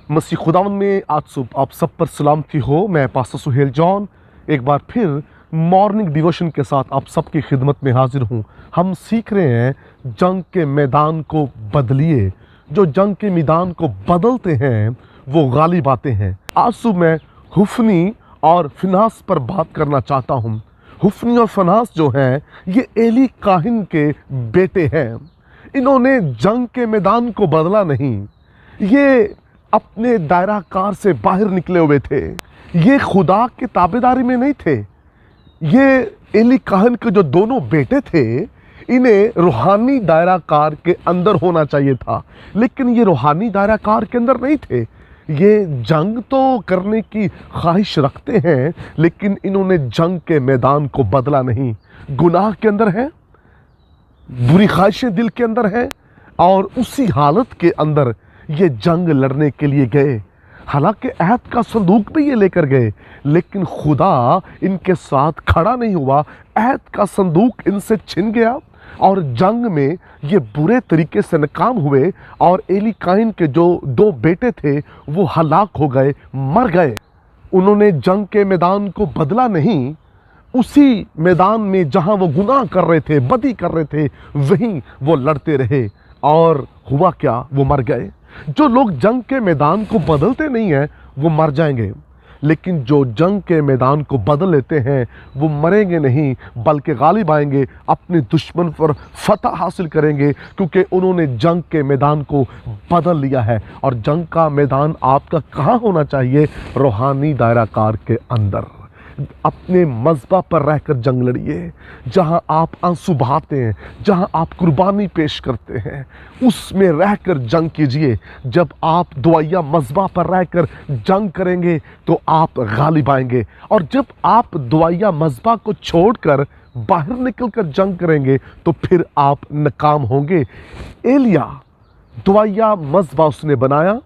मसीह खुदावंद में आज सुबह आप सब पर सलामती हो। मैं पास्टर सुहेल जॉन एक बार फिर मॉर्निंग डिवोशन के साथ आप सबकी खिदमत में हाजिर हूँ। हम सीख रहे हैं जंग के मैदान को बदलिए। जो जंग के मैदान को बदलते हैं वो गालिब आते हैं। आज सुबह मैं हुफनी और फिनास पर बात करना चाहता हूँ। हुफनी और फिनास जो हैं ये एली काहिन के बेटे हैं। इन्होंने जंग के मैदान को बदला नहीं, ये अपने दायरा कार से बाहर निकले हुए थे। ये खुदा के ताबेदारी में नहीं थे। ये एली काहन के जो दोनों बेटे थे इन्हें रूहानी दायरा कार के अंदर होना चाहिए था, लेकिन ये रूहानी दायरा कार के अंदर नहीं थे। ये जंग तो करने की ख्वाहिश रखते हैं, लेकिन इन्होंने जंग के मैदान को बदला नहीं। गुनाह के अंदर है, बुरी ख्वाहिशें दिल के अंदर हैं, और उसी हालत के अंदर ये जंग लड़ने के लिए गए। हालांकि अहद का संदूक भी ये लेकर गए, लेकिन खुदा इनके साथ खड़ा नहीं हुआ। अहद का संदूक इनसे छिन गया और जंग में ये बुरे तरीके से नाकाम हुए, और एली काइन के जो दो बेटे थे वो हलाक हो गए, मर गए। उन्होंने जंग के मैदान को बदला नहीं, उसी मैदान में जहां वो गुनाह कर रहे थे, बदी कर रहे थे, वहीं वो लड़ते रहे, और हुआ क्या, वो मर गए। जो लोग जंग के मैदान को बदलते नहीं हैं वो मर जाएंगे, लेकिन जो जंग के मैदान को बदल लेते हैं वो मरेंगे नहीं, बल्कि गालिब आएंगे, अपने दुश्मन पर फतह हासिल करेंगे, क्योंकि उन्होंने जंग के मैदान को बदल लिया है। और जंग का मैदान आपका कहाँ होना चाहिए? रूहानी दायरा कार के अंदर। अपने मज़बा पर रहकर जंग लड़िए। जहां आप आंसू बहाते हैं, जहां आप कुर्बानी पेश करते हैं, उसमें रहकर जंग कीजिए। जब आप दुआया मज़बा पर रहकर जंग करेंगे तो आप गालिब आएंगे, और जब आप दुआया मज़बा को छोड़कर बाहर निकलकर जंग करेंगे तो फिर आप नाकाम होंगे। एलिया दुआया मज़बा उसने बनाया,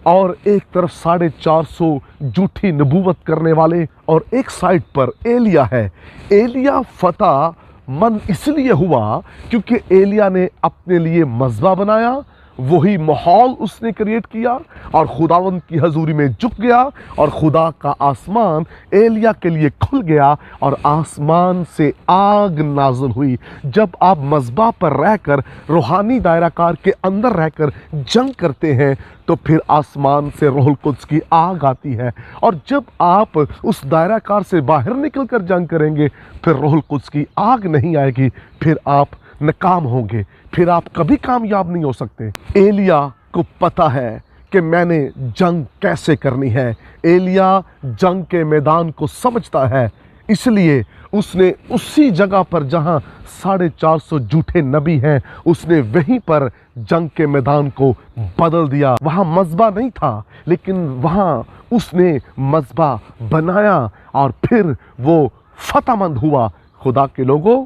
और एक तरफ 450 झूठी नबूवत करने वाले, और एक साइड पर एलिया है। एलिया फतह मन इसलिए हुआ क्योंकि एलिया ने अपने लिए मज़बा बनाया, वही माहौल उसने क्रिएट किया, और खुदावंद की हजूरी में झुक गया, और खुदा का आसमान एलिया के लिए खुल गया, और आसमान से आग नाज़िल हुई। जब आप मज़बा पर रहकर रूहानी दायरा कार के अंदर रहकर जंग करते हैं तो फिर आसमान से रूहुल कुद्स की आग आती है, और जब आप उस दायरा कार से बाहर निकलकर जंग करेंगे फिर रूहुल कुद्स की आग नहीं आएगी, फिर आप नाकाम होंगे, फिर आप कभी कामयाब नहीं हो सकते। एलिया को पता है कि मैंने जंग कैसे करनी है। एलिया जंग के मैदान को समझता है, इसलिए उसने उसी जगह पर जहां 450 झूठे नबी हैं, उसने वहीं पर जंग के मैदान को बदल दिया। वहां मज़बा नहीं था, लेकिन वहां उसने मज़बा बनाया, और फिर वो फतहमंद हुआ। खुदा के लोगों,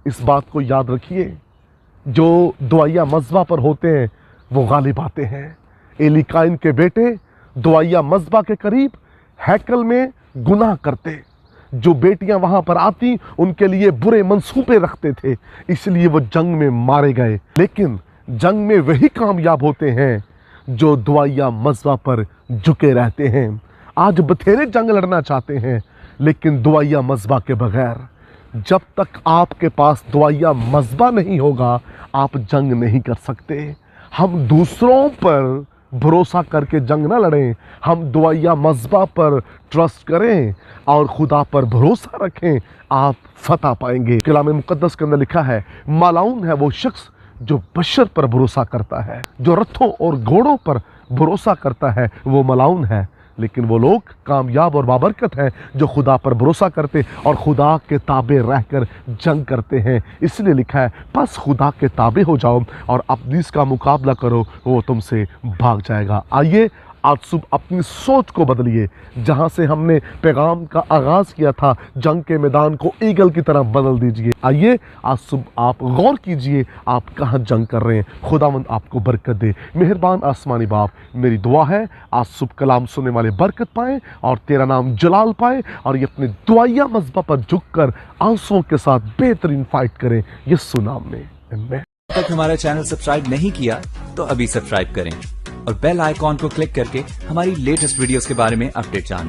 इस बात को याद रखिए, जो दुआया मज़बा पर होते हैं वो गालिब आते हैं। एली काइन के बेटे दुआया मज़बा के करीब हैकल में गुनाह करते। जो बेटियां वहां पर आती उनके लिए बुरे मंसूबे रखते थे, इसलिए वो जंग में मारे गए। लेकिन जंग में वही कामयाब होते हैं जो दुआया मज़बा पर झुके रहते हैं। आज बथेरे जंग लड़ना चाहते हैं, लेकिन दुआया मज़बा के बगैर, जब तक आपके पास दुआया मज़बा नहीं होगा आप जंग नहीं कर सकते। हम दूसरों पर भरोसा करके जंग ना लड़ें, हम दुआया मज़बा पर ट्रस्ट करें और खुदा पर भरोसा रखें, आप फतह पाएंगे। कलाम मुक़द्दस के अंदर लिखा है, मालाउन है वो शख्स जो बशर पर भरोसा करता है। जो रथों और घोड़ों पर भरोसा करता है वो मलाउन है, लेकिन वो लोग कामयाब और बाबरकत हैं जो खुदा पर भरोसा करते और खुदा के ताबे रहकर जंग करते हैं। इसलिए लिखा है, बस खुदा के ताबे हो जाओ और इब्लीस का मुकाबला करो, वो तुमसे भाग जाएगा। आइए आज सुबह अपनी सोच को बदलिए। जहां से हमने पैगाम का आगाज़ किया था, जंग के मैदान को ईगल की तरह बदल दीजिए। आइए आज सुबह आप गौर कीजिए आप कहां जंग कर रहे हैं। खुदावंद आपको बरकत दे। मेहरबान आसमानी बाप, मेरी दुआ है आज सुबह कलाम सुनने वाले बरकत पाएँ और तेरा नाम जलाल पाए, और ये अपने दुआया मज़बा पर झुक कर आंसुओं के साथ बेहतरीन फाइट करें, यीशु नाम में। आमीन। तक हमारा चैनल सब्सक्राइब नहीं किया तो अभी सब्सक्राइब करें और बेल आइकॉन को क्लिक करके हमारी लेटेस्ट वीडियोस के बारे में अपडेट जानें।